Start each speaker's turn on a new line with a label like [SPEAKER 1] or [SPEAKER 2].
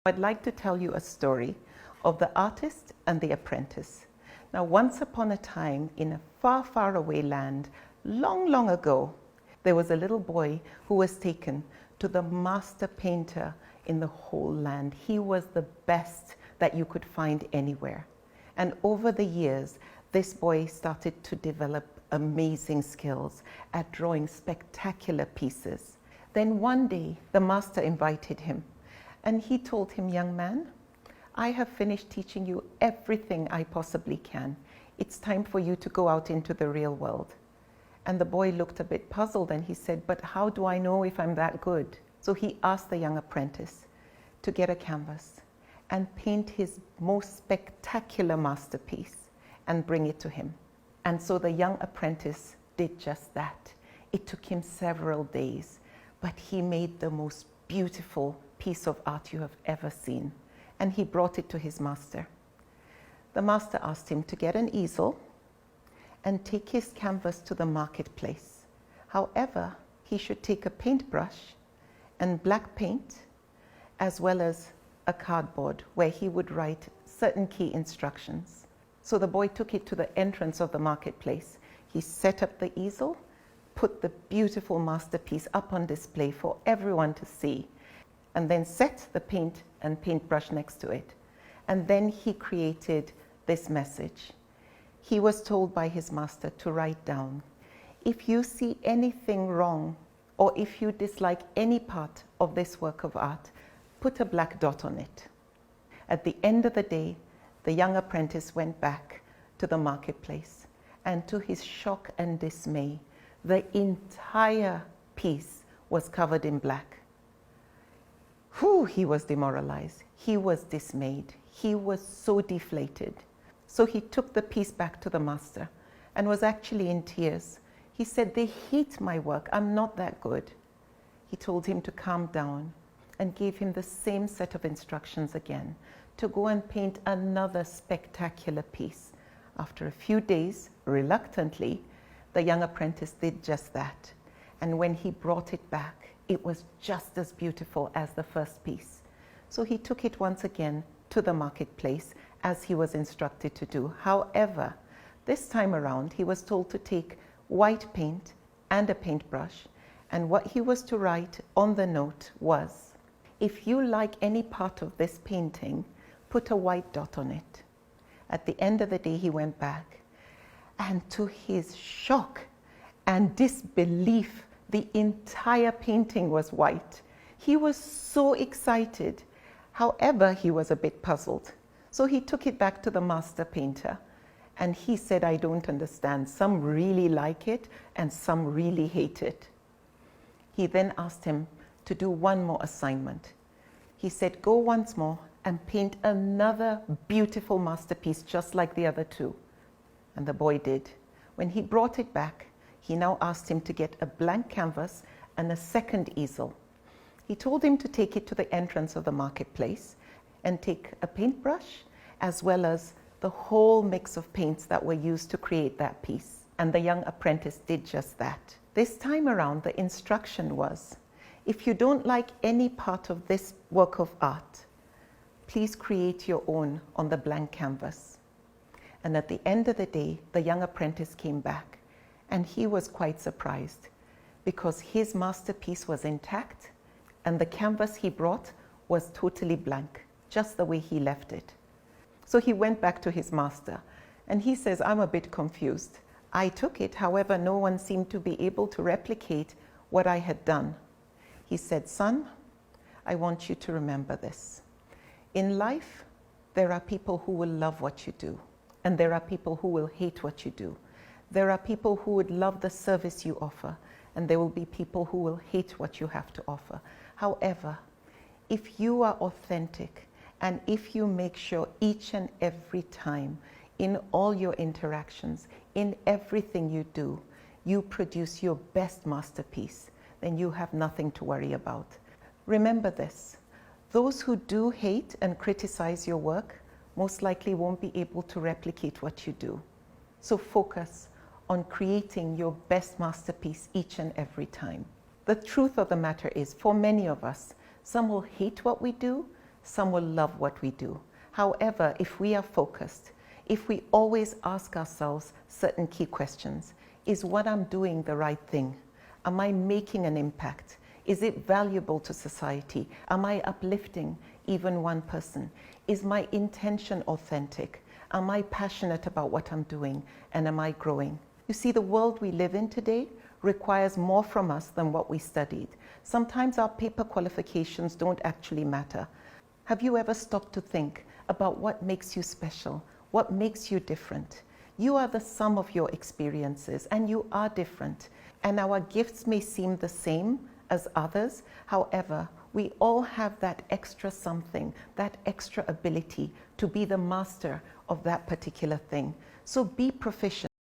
[SPEAKER 1] I'd like to tell you a story of the artist and the apprentice. Now, once upon a time, in a far, far away land, long, long ago, there was a little boy who was taken to the master painter in the whole land. He was the best that you could find anywhere. And over the years, this boy started to develop amazing skills at drawing spectacular pieces. Then one day, the master invited him. And he told him, "Young man, I have finished teaching you everything I possibly can. It's time for you to go out into the real world." And the boy looked a bit puzzled and he said, "But how do I know if I'm that good?" So he asked the young apprentice to get a canvas and paint his most spectacular masterpiece and bring it to him. And so the young apprentice did just that. It took him several days, but he made the most beautiful piece of art you have ever seen. And he brought it to his master. The master asked him to get an easel and take his canvas to the marketplace. However, he should take a paintbrush and black paint, as well as a cardboard where he would write certain key instructions. So the boy took it to the entrance of the marketplace. He set up the easel, put the beautiful masterpiece up on display for everyone to see, and then set the paint and paintbrush next to it. And then he created this message. He was told by his master to write down, "If you see anything wrong, or if you dislike any part of this work of art, put a black dot on it." At the end of the day, the young apprentice went back to the marketplace, and to his shock and dismay, the entire piece was covered in black. He was demoralized. He was dismayed. He was so deflated. So he took the piece back to the master and was actually in tears. He said, "They hate my work. I'm not that good." He told him to calm down and gave him the same set of instructions again to go and paint another spectacular piece. After a few days, reluctantly, the young apprentice did just that. And when he brought it back, it was just as beautiful as the first piece. So he took it once again to the marketplace as he was instructed to do. However, this time around, he was told to take white paint and a paintbrush, and what he was to write on the note was, "If you like any part of this painting, put a white dot on it." At the end of the day, he went back, and to his shock and disbelief, the entire painting was white. He was so excited. However, he was a bit puzzled. So he took it back to the master painter, and he said, "I don't understand. Some really like it and some really hate it." He then asked him to do one more assignment. He said, "Go once more and paint another beautiful masterpiece just like the other two." And the boy did. When he brought it back, he now asked him to get a blank canvas and a second easel. He told him to take it to the entrance of the marketplace and take a paintbrush as well as the whole mix of paints that were used to create that piece. And the young apprentice did just that. This time around, the instruction was, "If you don't like any part of this work of art, please create your own on the blank canvas." And at the end of the day, the young apprentice came back. And he was quite surprised because his masterpiece was intact and the canvas he brought was totally blank, just the way he left it. So he went back to his master and he says, "I'm a bit confused. I took it, however, no one seemed to be able to replicate what I had done." He said, "Son, I want you to remember this. In life, there are people who will love what you do, and there are people who will hate what you do. There are people who would love the service you offer, and there will be people who will hate what you have to offer. However, if you are authentic, and if you make sure each and every time, in all your interactions, in everything you do, you produce your best masterpiece, then you have nothing to worry about. Remember this, those who do hate and criticize your work most likely won't be able to replicate what you do. So focus on creating your best masterpiece each and every time. The truth of the matter is, for many of us, some will hate what we do, some will love what we do. However, if we are focused, if we always ask ourselves certain key questions, is what I'm doing the right thing? Am I making an impact? Is it valuable to society? Am I uplifting even one person? Is my intention authentic? Am I passionate about what I'm doing? And am I growing? You see, the world we live in today requires more from us than what we studied. Sometimes our paper qualifications don't actually matter. Have you ever stopped to think about what makes you special? What makes you different? You are the sum of your experiences, and you are different. And our gifts may seem the same as others. However, we all have that extra something, that extra ability to be the master of that particular thing. So be proficient.